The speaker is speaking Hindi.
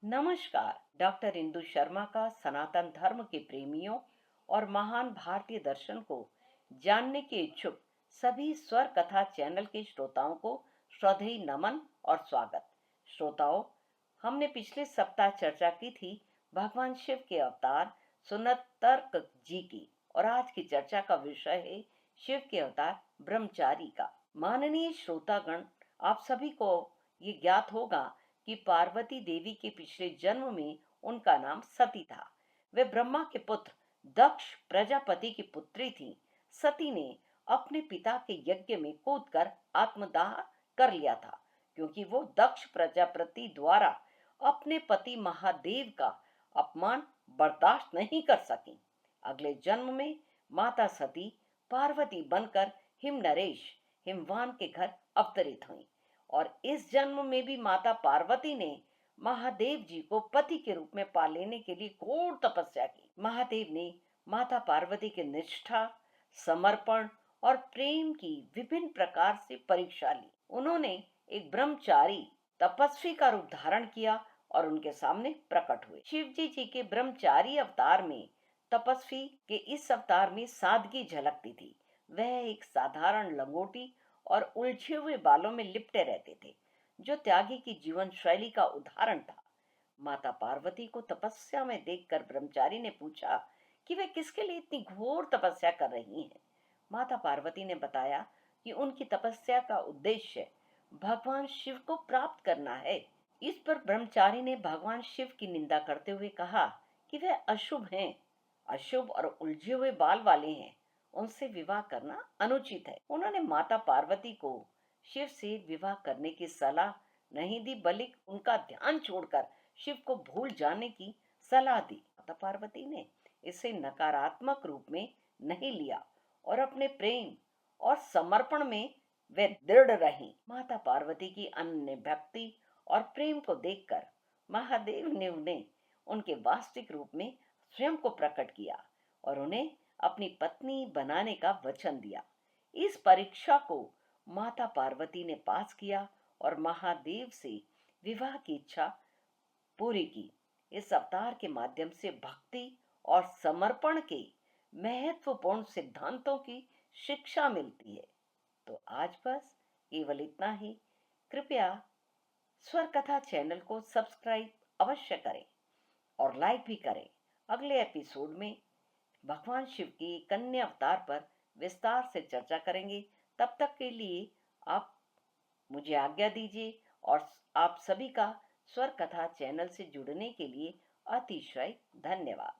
नमस्कार। डॉक्टर इंदु शर्मा का सनातन धर्म के प्रेमियों और महान भारतीय दर्शन को जानने के इच्छुक सभी स्वर कथा चैनल के श्रोताओं को श्रद्धेय नमन और स्वागत। श्रोताओं, हमने पिछले सप्ताह चर्चा की थी भगवान शिव के अवतार सुनतर्क जी की, और आज की चर्चा का विषय है शिव के अवतार ब्रह्मचारी का। माननीय श्रोतागण, आप सभी को ये ज्ञात होगा कि पार्वती देवी के पिछले जन्म में उनका नाम सती था। वे ब्रह्मा के पुत्र दक्ष प्रजापति की पुत्री थी। सती ने अपने पिता के यज्ञ में कूदकर आत्मदाह कर लिया था, क्योंकि वो दक्ष प्रजापति द्वारा अपने पति महादेव का अपमान बर्दाश्त नहीं कर सकी। अगले जन्म में माता सती पार्वती बनकर हिम नरेश हिमवान के घर अवतरित हुई, और इस जन्म में भी माता पार्वती ने महादेव जी को पति के रूप में पा लेने के लिए घोर तपस्या की। महादेव ने माता पार्वती की निष्ठा, समर्पण और प्रेम की विभिन्न प्रकार से परीक्षा ली। उन्होंने एक ब्रह्मचारी तपस्वी का रूप धारण किया और उनके सामने प्रकट हुए। शिव जी के ब्रह्मचारी अवतार में तपस्वी के इस अवतार में सादगी झलकती थी। वह एक साधारण लंगोटी और उलझे हुए बालों में लिपटे रहते थे, जो त्यागी की जीवन शैली का उदाहरण था। माता पार्वती को तपस्या में देखकर ब्रह्मचारी ने पूछा कि वे किसके लिए इतनी घोर तपस्या कर रही हैं। माता पार्वती ने बताया कि उनकी तपस्या का उद्देश्य भगवान शिव को प्राप्त करना है। इस पर ब्रह्मचारी ने भगवान शिव की निंदा करते हुए कहा कि वे अशुभ हैं, अशुभ और उलझे हुए बाल वाले हैं, उनसे विवाह करना अनुचित है। उन्होंने माता पार्वती को शिव से विवाह करने की सलाह नहीं दी, बल्कि उनका ध्यान छोड़कर शिव को भूल जाने की सलाह दी। माता पार्वती ने इसे नकारात्मक रूप में नहीं लिया और अपने प्रेम और समर्पण में वे दृढ़ रहीं। माता पार्वती की अनन्य भक्ति और प्रेम को देखकर महादेव ने उन्हें उनके वास्तविक रूप में स्वयं को प्रकट किया और उन्हें अपनी पत्नी बनाने का वचन दिया। इस परीक्षा को माता पार्वती ने पास किया और महादेव से विवाह की इच्छा पूरी की। इस अवतार के माध्यम से भक्ति और समर्पण के महत्वपूर्ण सिद्धांतों की शिक्षा मिलती है। तो आज बस केवल इतना ही। कृपया स्वर कथा चैनल को सब्सक्राइब अवश्य करें और लाइक भी करें। अगले एपिसोड में भगवान शिव की कन्या अवतार पर विस्तार से चर्चा करेंगे। तब तक के लिए आप मुझे आज्ञा दीजिए, और आप सभी का स्वर कथा चैनल से जुड़ने के लिए अतिशय धन्यवाद।